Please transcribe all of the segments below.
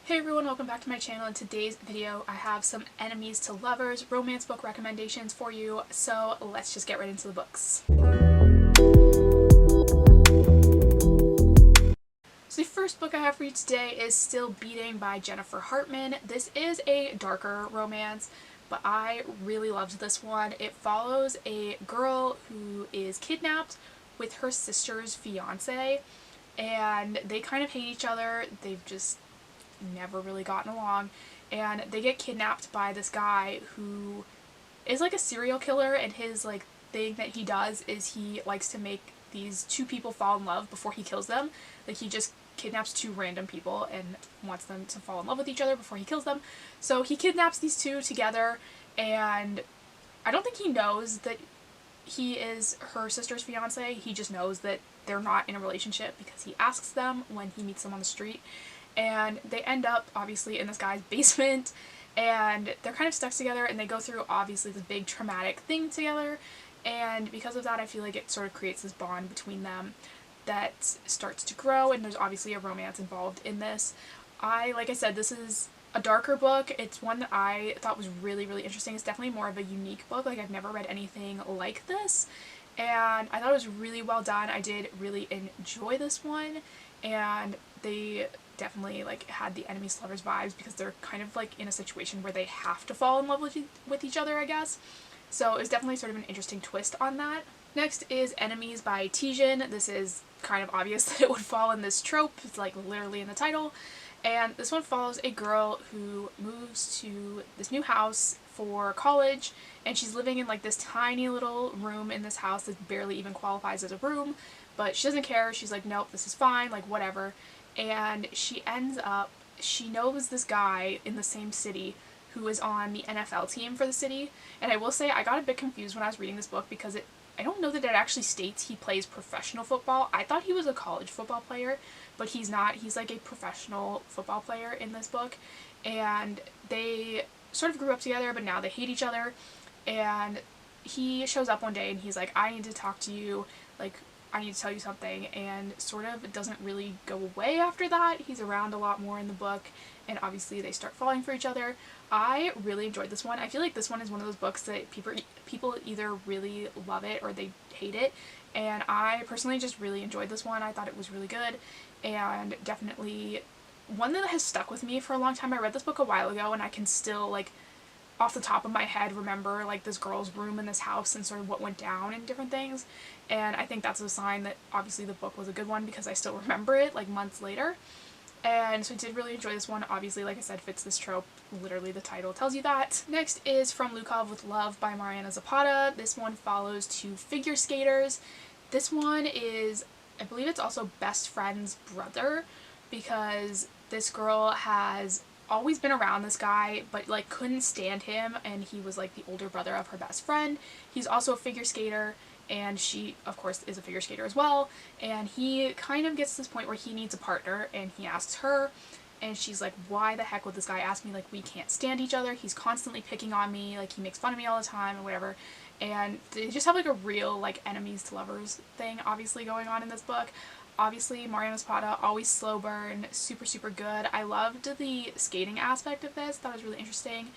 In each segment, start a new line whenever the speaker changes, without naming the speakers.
Hey everyone, welcome back to my channel. In today's video I have some enemies to lovers romance book recommendations for you, so let's just get right into the books. So the first book I have for you today is Still Beating by Jennifer Hartmann. This is a darker romance, but I really loved this one. It follows a girl who is kidnapped with her sister's fiance, and they kind of hate each other. They've just never really gotten along, and they get kidnapped by this guy who is like a serial killer, and his like thing that he does is he likes to make these two people fall in love before he kills them. Like, he just kidnaps two random people and wants them to fall in love with each other before he kills them. So he kidnaps these two together, and I don't think he knows that he is her sister's fiance. He just knows that they're not in a relationship because he asks them when he meets them on the street. And they end up obviously in this guy's basement, and they're kind of stuck together, and they go through obviously this big traumatic thing together, and because of that I feel like it sort of creates this bond between them that starts to grow, and there's obviously a romance involved in this. Like I said, this is a darker book. It's one that I thought was really interesting. It's definitely more of a unique book. Like, I've never read anything like this, and I thought it was really well done. I did really enjoy this one, and they definitely like had the enemies to lovers vibes because they're kind of like in a situation where they have to fall in love with each other, I guess. So it was definitely sort of an interesting twist on that. Next is Enemies by Tijan. This is kind of obvious that it would fall in this trope. It's like literally in the title. And this one follows a girl who moves to this new house for college, and she's living in like this tiny little room in this house that barely even qualifies as a room, but she doesn't care. She's like, nope, this is fine, like whatever. And she knows this guy in the same city who is on the NFL team for the city. And I will say I got a bit confused when I was reading this book because I don't know that it actually states he plays professional football. I thought he was a college football player, but he's not. He's like a professional football player in this book. And they sort of grew up together, but now they hate each other. And he shows up one day and he's like, I need to talk to you, like, I need to tell you something, and sort of doesn't really go away after that. He's around a lot more in the book, and obviously they start falling for each other. I really enjoyed this one. I feel like this one is one of those books that people either really love it or they hate it, and I personally just really enjoyed this one. I thought it was really good, and definitely one that has stuck with me for a long time. I read this book a while ago, and I can still, like, off the top of my head remember like this girl's room in this house and sort of what went down and different things, and I think that's a sign that obviously the book was a good one because I still remember it like months later. And so I did really enjoy this one. Obviously, like I said, fits this trope. Literally the title tells you that. Next is From Lukov with Love by Mariana Zapata. This one follows two figure skaters. This one is, I believe it's also best friend's brother, because this girl has always been around this guy but like couldn't stand him, and he was like the older brother of her best friend. He's also a figure skater, and she of course is a figure skater as well, and he kind of gets to this point where he needs a partner, and he asks her, and she's like, why the heck would this guy ask me? Like, we can't stand each other. He's constantly picking on me, like he makes fun of me all the time or whatever. And they just have like a real like enemies to lovers thing obviously going on in this book. Obviously, Mariana Zapata, always slow burn, super good. I loved the skating aspect of this. That was really interesting.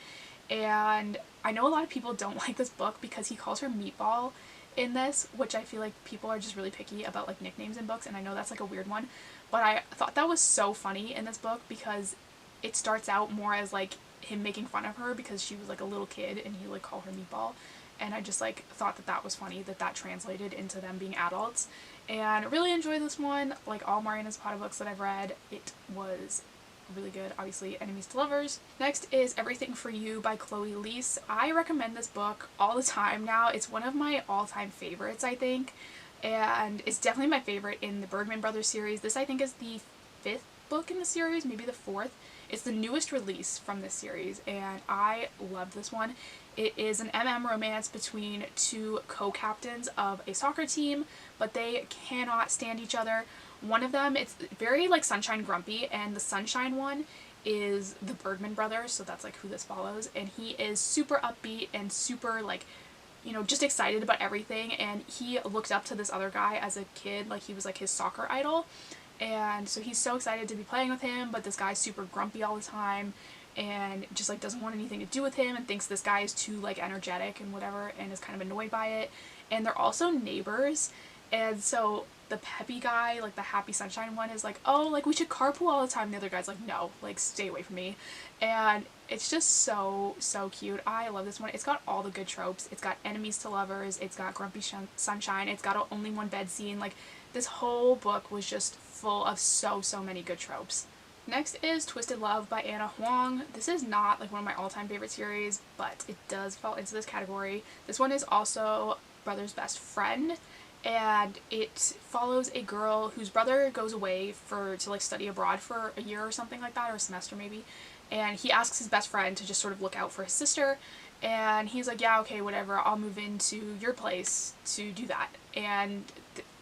And I know a lot of people don't like this book because he calls her Meatball in this, which I feel like people are just really picky about like nicknames in books, and I know that's like a weird one. But I thought that was so funny in this book because it starts out more as like him making fun of her because she was like a little kid and he like called her Meatball. And I just like thought that that was funny that that translated into them being adults, and really enjoyed this one. Like all Mariana Zapata books that I've read, it was really good. Obviously, enemies to lovers. Next is Everything for You by Chloe Liese. I recommend this book all the time now. It's one of my all-time favorites, I think, and it's definitely my favorite in the Bergman Brothers series. This I think is the 5th book in the series, maybe the 4th. It's the newest release from this series, and I love this one. It is an romance between two co-captains of a soccer team, but they cannot stand each other. One of them, it's very like Sunshine Grumpy, and the Sunshine one is the Bergman brothers, so that's like who this follows, and he is super upbeat and super like, you know, just excited about everything, and he looked up to this other guy as a kid, like he was like his soccer idol. And so he's so excited to be playing with him, but this guy's super grumpy all the time and just like doesn't want anything to do with him and thinks this guy is too like energetic and whatever and is kind of annoyed by it. And they're also neighbors, and so the peppy guy, like the happy sunshine one, is like, oh, like we should carpool all the time. And the other guy's like, no, like stay away from me. And it's just so cute. I love this one. It's got all the good tropes. It's got enemies to lovers. It's got grumpy sunshine. It's got a only one bed scene. Like this whole book was just full of so many good tropes. Next is Twisted Love by Anna Huang. This is not like one of my all-time favorite series, but it does fall into this category. This one is also brother's best friend, and it follows a girl whose brother goes away to like study abroad for a year or something like that, or a semester maybe, and he asks his best friend to just sort of look out for his sister, and he's like, yeah, okay, whatever, I'll move into your place to do that. And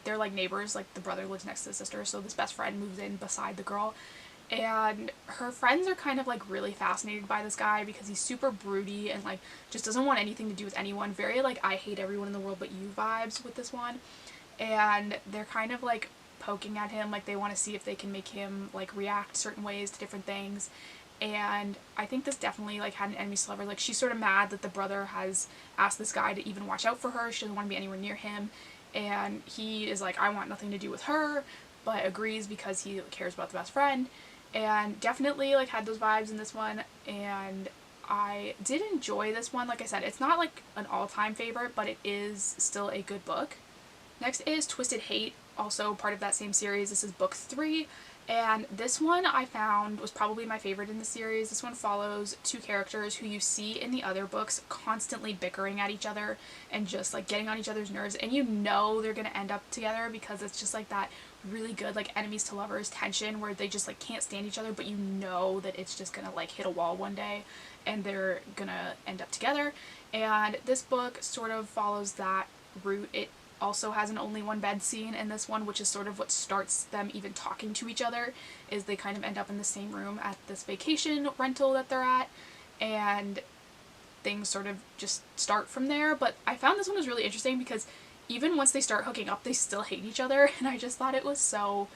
they're like neighbors, like the brother lives next to the sister, so this best friend moves in beside the girl, and her friends are kind of like really fascinated by this guy because he's super broody and like just doesn't want anything to do with anyone. Very like I hate everyone in the world but you vibes with this one. And they're kind of like poking at him, like they want to see if they can make him like react certain ways to different things. And I think this definitely like had an enemies to lovers. Like she's sort of mad that the brother has asked this guy to even watch out for her. She doesn't want to be anywhere near him, and he is like, I want nothing to do with her, but agrees because he cares about the best friend. And definitely like had those vibes in this one, and I did enjoy this one. Like I said, it's not like an all-time favorite, but it is still a good book. Next is Twisted Hate, also part of that same series. This is book 3, and this one I found was probably my favorite in the series. This one follows two characters who you see in the other books constantly bickering at each other and just like getting on each other's nerves, and you know they're gonna end up together because it's just like that really good like enemies to lovers tension where they just like can't stand each other, but you know that it's just gonna like hit a wall one day and they're gonna end up together. And this book sort of follows that route. It also has an only one bed scene in this one, which is sort of what starts them even talking to each other, is they kind of end up in the same room at this vacation rental that they're at, and things sort of just start from there. But I found this one was really interesting because even once they start hooking up, they still hate each other, and I just thought it was so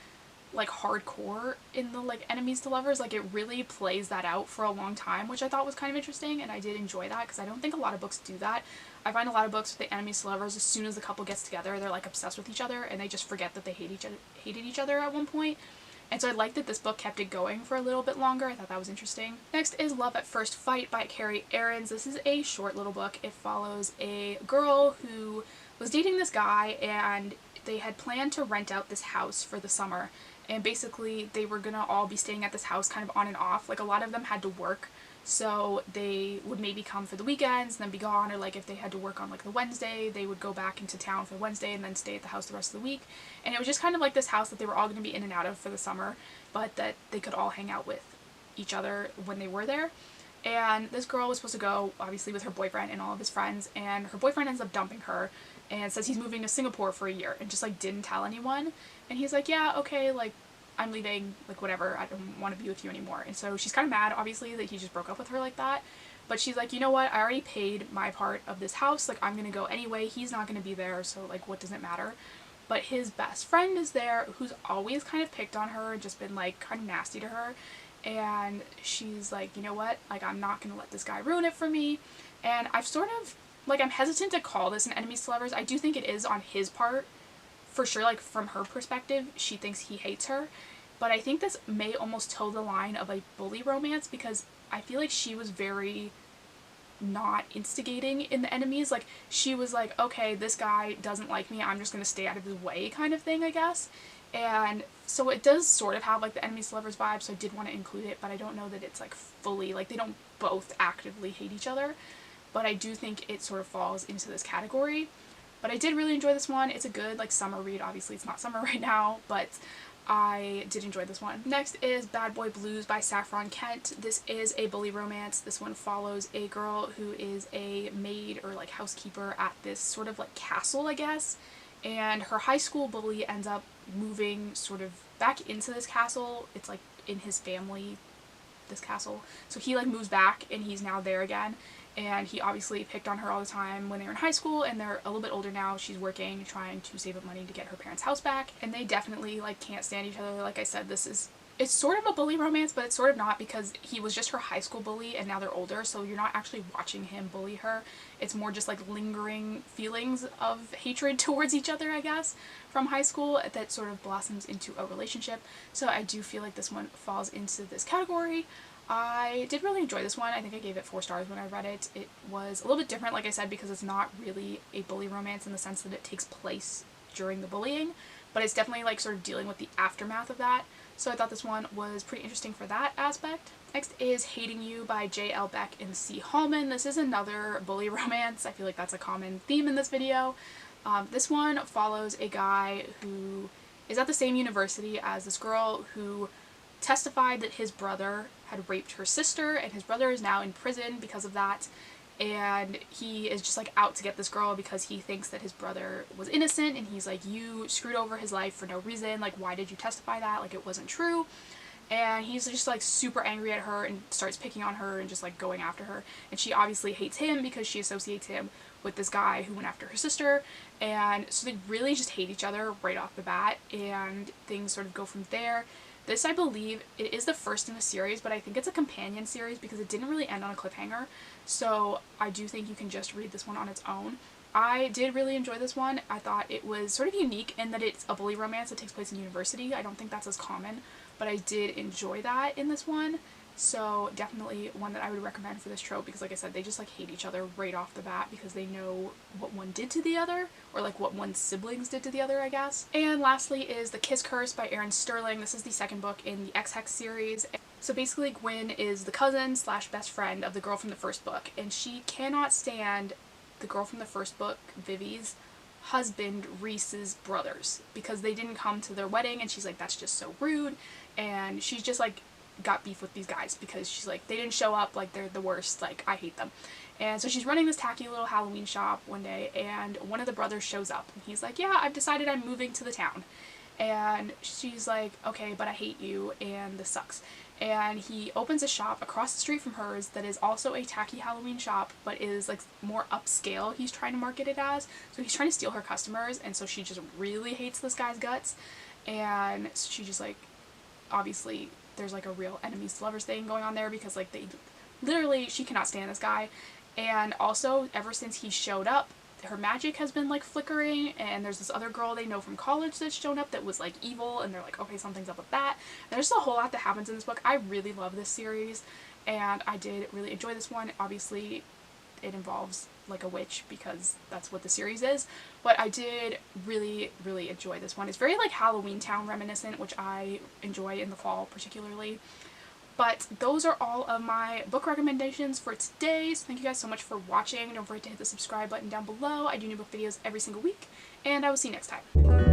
like hardcore in the like enemies to lovers. Like it really plays that out for a long time, which I thought was kind of interesting, and I did enjoy that because I don't think a lot of books do that. I find a lot of books with the enemies to lovers, as soon as the couple gets together, they're like obsessed with each other and they just forget that they hated each other at one point. And so I like that this book kept it going for a little bit longer. I thought that was interesting. Next is Love at First Fight by Carrie Erin. This is a short little book. It follows a girl who was dating this guy, and they had planned to rent out this house for the summer. And basically they were gonna all be staying at this house kind of on and off. Like a lot of them had to work, so they would maybe come for the weekends and then be gone, or like if they had to work on like the Wednesday, they would go back into town for Wednesday and then stay at the house the rest of the week. And it was just kind of like this house that they were all going to be in and out of for the summer, but that they could all hang out with each other when they were there. And this girl was supposed to go, obviously, with her boyfriend and all of his friends, and her boyfriend ends up dumping her and says he's moving to Singapore for a year and just like didn't tell anyone. And he's like, yeah, okay, like I'm leaving, like whatever, I don't want to be with you anymore. And so she's kind of mad, obviously, that he just broke up with her like that. But she's like, you know what, I already paid my part of this house, like I'm gonna go anyway, he's not gonna be there, so like what does it matter? But his best friend is there, who's always kind of picked on her and just been like kind of nasty to her. And she's like, you know what, like I'm not gonna let this guy ruin it for me. And I've sort of, like, I'm hesitant to call this an enemies to lovers. I do think it is on his part, for sure. Like from her perspective, she thinks he hates her. But I think this may almost toe the line of a bully romance, because I feel like she was very not instigating in the enemies. Like she was like, okay, this guy doesn't like me, I'm just gonna stay out of his way kind of thing, I guess. And so it does sort of have like the enemies to lovers vibe, so I did want to include it, but I don't know that it's like fully, like they don't both actively hate each other, but I do think it sort of falls into this category. But I did really enjoy this one. It's a good like summer read. Obviously it's not summer right now, but I did enjoy this one. Next is Bad Boy Blues by Saffron Kent. This is a bully romance. This one follows a girl who is a maid or like housekeeper at this sort of like castle, I guess. And her high school bully ends up moving sort of back into this castle. It's like in his family this castle. So he like moves back and he's now there again. And he obviously picked on her all the time when they were in high school, and they're a little bit older now. She's working, trying to save up money to get her parents' house back, and they definitely like can't stand each other. Like I said, it's sort of a bully romance, but it's sort of not, because he was just her high school bully and now they're older, so you're not actually watching him bully her. It's more just like lingering feelings of hatred towards each other, I guess, from high school that sort of blossoms into a relationship. So I do feel like this one falls into this category. I did really enjoy this one. I think I gave it 4 stars when I read it. It was a little bit different, like I said, because it's not really a bully romance in the sense that it takes place during the bullying, but it's definitely like sort of dealing with the aftermath of that. So I thought this one was pretty interesting for that aspect. Next is Hating You by J.L. Beck and C. Hallman. This is another bully romance. I feel like that's a common theme in this video. This one follows a guy who is at the same university as this girl who testified that his brother had raped her sister, and his brother is now in prison because of that. And he is just like out to get this girl because he thinks that his brother was innocent, and he's like, you screwed over his life for no reason, like why did you testify that, like it wasn't true. And he's just like super angry at her and starts picking on her and just like going after her, and she obviously hates him because she associates him with this guy who went after her sister. And so they really just hate each other right off the bat, and things sort of go from there. This, I believe, it is the first in the series, but I think it's a companion series because it didn't really end on a cliffhanger. So I do think you can just read this one on its own. I did really enjoy this one. I thought it was sort of unique in that it's a bully romance that takes place in university. I don't think that's as common, but I did enjoy that in this one. So definitely one that I would recommend for this trope, because like I said, they just like hate each other right off the bat because they know what one did to the other, or like what one's siblings did to the other, I guess. And lastly is The Kiss Curse by Erin Sterling. This is the second book in the X-Hex series. So basically Gwen is the cousin slash best friend of the girl from the first book, and she cannot stand the girl from the first book, Vivi's husband, Reese's brothers, because they didn't come to their wedding, and she's like, that's just so rude. And she's just like got beef with these guys because she's like, they didn't show up, like they're the worst, like I hate them. And so she's running this tacky little Halloween shop one day, and one of the brothers shows up and he's like, yeah, I've decided I'm moving to the town. And she's like, okay, but I hate you and this sucks. And he opens a shop across the street from hers that is also a tacky Halloween shop, but is like more upscale, he's trying to market it as. So he's trying to steal her customers, and so she just really hates this guy's guts. And she just like, obviously there's like a real enemies to lovers thing going on there, because like they literally, she cannot stand this guy. And also ever since he showed up, her magic has been like flickering, and there's this other girl they know from college that's shown up that was like evil, and they're like, okay, something's up with that. And there's a whole lot that happens in this book. I really love this series, and I did really enjoy this one. Obviously it involves like a witch because that's what the series is, but I did really enjoy this one. It's very like Halloween Town reminiscent, which I enjoy in the fall particularly. But those are all of my book recommendations for today. So thank you guys so much for watching. Don't forget to hit the subscribe button down below. I do new book videos every single week, and I will see you next time.